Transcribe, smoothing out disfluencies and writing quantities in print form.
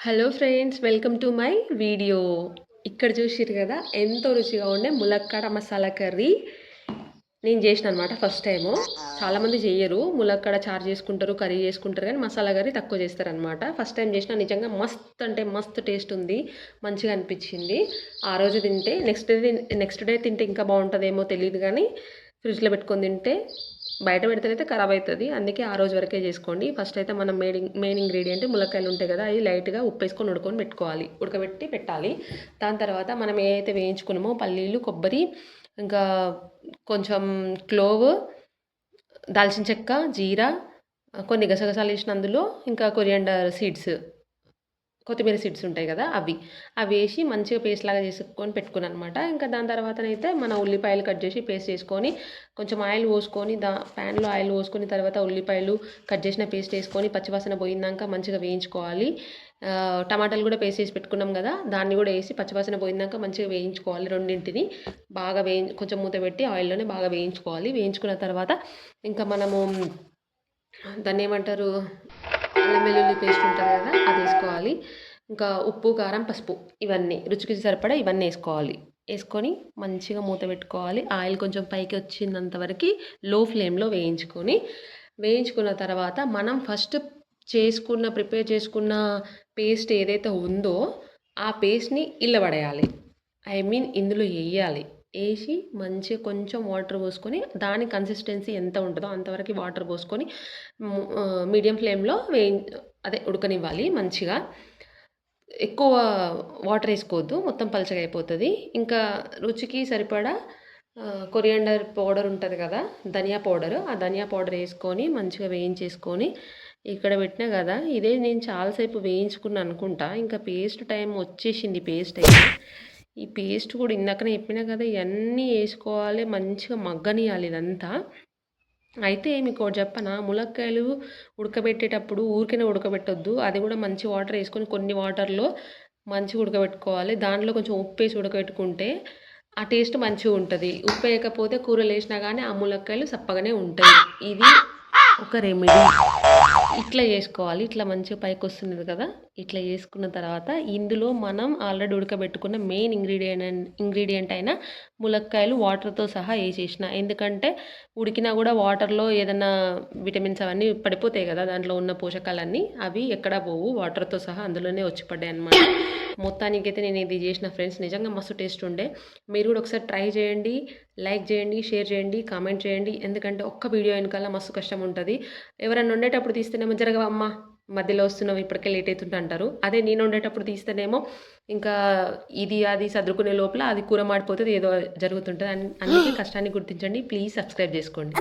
Hello friends, welcome to my video. ఇక్కడ చూసిర్రు కదా ఎంతో రుచిగా ఉండే ములక్కాడ మసాలా కర్రీ నేను చేసిన అనమాట ఫస్ట్ టైము. చాలామంది చెయ్యరు, ములక్కాడ చారు చేసుకుంటారు, కర్రీ చేసుకుంటారు, కానీ మసాలా కర్రీ తక్కువ చేస్తారనమాట. ఫస్ట్ టైం చేసిన నిజంగా మస్త్ అంటే మస్త్ టేస్ట్ ఉంది, మంచిగా అనిపించింది. ఆ రోజు తింటే నెక్స్ట్ డే తింటే ఇంకా బాగుంటుందేమో తెలియదు, కానీ ఫ్రిడ్జ్లో పెట్టుకొని తింటే బయట పెడితేనైతే ఖరాబ్ అవుతుంది. అందుకే ఆ రోజు వరకే చేసుకోండి. ఫస్ట్ అయితే మనం మెయిన్ ఇంగ్రీడియంట్ ములక్కాయలు ఉంటాయి కదా, అవి లైట్గా ఉప్పు వేసుకొని పెట్టుకోవాలి, ఉడకబెట్టి పెట్టాలి. దాని తర్వాత మనం ఏదైతే వేయించుకున్నామో పల్లీలు, కొబ్బరి, ఇంకా కొంచెం క్లోవ్, దాల్చిన చెక్క, జీరా, కొన్ని గసగసాలు వేసిన అందులో, ఇంకా కొరియాండర్ సీడ్స్, కొత్తిమీర సీడ్స్ ఉంటాయి కదా, అవి వేసి మంచిగా పేస్ట్ లాగా చేసుకొని పెట్టుకున్నాను అనమాట. ఇంకా దాని తర్వాతనైతే మన ఉల్లిపాయలు కట్ చేసి పేస్ట్ చేసుకొని కొంచెం ఆయిల్ పోసుకొని ప్యాన్లో ఆయిల్ పోసుకొని తర్వాత ఉల్లిపాయలు కట్ చేసిన పేస్ట్ వేసుకొని పచ్చివాసన పోయిందాక మంచిగా వేయించుకోవాలి. టమాటాలు కూడా పేస్ట్ చేసి పెట్టుకున్నాం కదా, దాన్ని కూడా వేసి పచ్చివాసన పోయిందాక మంచిగా వేయించుకోవాలి. రెండింటిని బాగా కొంచెం మూత పెట్టి ఆయిల్లోనే బాగా వేయించుకోవాలి. వేయించుకున్న తర్వాత ఇంకా మనము దాన్ని ఏమంటారు, అల్లం వెల్లుల్లి పేస్ట్ ఉంటుంది కదా, అది వేసుకోవాలి. ఇంకా ఉప్పు, కారం, పసుపు, ఇవన్నీ రుచికి సరిపడా ఇవన్నీ వేసుకొని మంచిగా మూత పెట్టుకోవాలి. ఆయిల్ కొంచెం పైకి వచ్చినంత వరకు లో ఫ్లేమ్లో వేయించుకున్న తర్వాత మనం ఫస్ట్ ప్రిపేర్ చేసుకున్న పేస్ట్ ఏదైతే ఉందో ఆ పేస్ట్ని పడేయాలి. ఇందులో వేసి మంచిగా కొంచెం వాటర్ పోసుకొని దాని కన్సిస్టెన్సీ ఎంత ఉంటుందో అంతవరకు వాటర్ పోసుకొని మీడియం ఫ్లేమ్లో ఉడకనివ్వాలి. మంచిగా ఎక్కువ వాటర్ వేసుకోవద్దు, మొత్తం పలచగా అయిపోతుంది. ఇంకా రుచికి సరిపడా కొరియాండర్ పౌడర్ ఉంటుంది కదా, ధనియా పౌడర్, ఆ ధనియా పౌడర్ వేసుకొని మంచిగా వేయించేసుకొని ఇక్కడ పెట్టినా కదా, ఇదే నేను చాలాసేపు వేయించుకున్నాను అనుకుంటా. ఇంకా పేస్ట్ టైం వచ్చేసింది. ఈ పేస్ట్ కూడా ఇందాకనే చెప్పినా కదా, ఇవన్నీ వేసుకోవాలి, మంచిగా మగ్గనియాలి ఇదంతా. అయితే మీకు ఒకటి చెప్పనా, ములక్కాయలు ఉడకబెట్టేటప్పుడు ఊరికనే ఉడకబెట్టొద్దు, అది కూడా మంచి వాటర్ వేసుకొని కొన్ని వాటర్లో మంచిగా ఉడకబెట్టుకోవాలి. దాంట్లో కొంచెం ఉప్పు వేసి ఉడకబెట్టుకుంటే ఆ టేస్ట్ మంచిగా ఉంటుంది. ఉప్పు వేయకపోతే కూరలు వేసినా కానీ ఆ ములక్కాయలు చప్పగానే ఉంటాయి. ఇది ఒక రెమెడీ. ఇట్లా చేసుకోవాలి. ఇట్లా మంచిగా పైకి వస్తున్నది కదా, ఇట్లా చేసుకున్న తర్వాత ఇందులో మనం ఆల్రెడీ ఉడకబెట్టుకున్న మెయిన్ ఇంగ్రీడియంట్ అయిన ములక్కాయలు వాటర్తో సహా వేసేసిన. ఎందుకంటే ఉడికినా కూడా వాటర్లో ఏదైనా విటమిన్స్ అవన్నీ పడిపోతాయి కదా, దాంట్లో ఉన్న పోషకాలన్నీ అవి ఎక్కడా పోవు, వాటర్తో సహా అందులోనే వచ్చి పడ్డాయి అనమాట. మొత్తానికైతే నేను ఇది చేసిన ఫ్రెండ్స్, నిజంగా మస్తు టేస్ట్ ఉండే. మీరు కూడా ఒకసారి ట్రై చేయండి, లైక్ చేయండి, షేర్ చేయండి, కామెంట్ చేయండి. ఎందుకంటే ఒక్క వీడియో వెనకాల మస్తు కష్టం ఉంటుంది. ఎవరైనా ఉండేటప్పుడు తీస్తేనేమో జరగవమ్మా, మధ్యలో వస్తున్నావు, ఇప్పటికే లేట్ అవుతుంటే అంటారు. అదే నేను ఉండేటప్పుడు తీస్తేనేమో ఇంకా ఇది అది సర్దుకునే లోపల అది కూర మాడిపోతుంది, ఏదో జరుగుతుంటుంది. అందుకే కష్టాన్ని గుర్తించండి. ప్లీజ్ సబ్స్క్రైబ్ చేసుకోండి.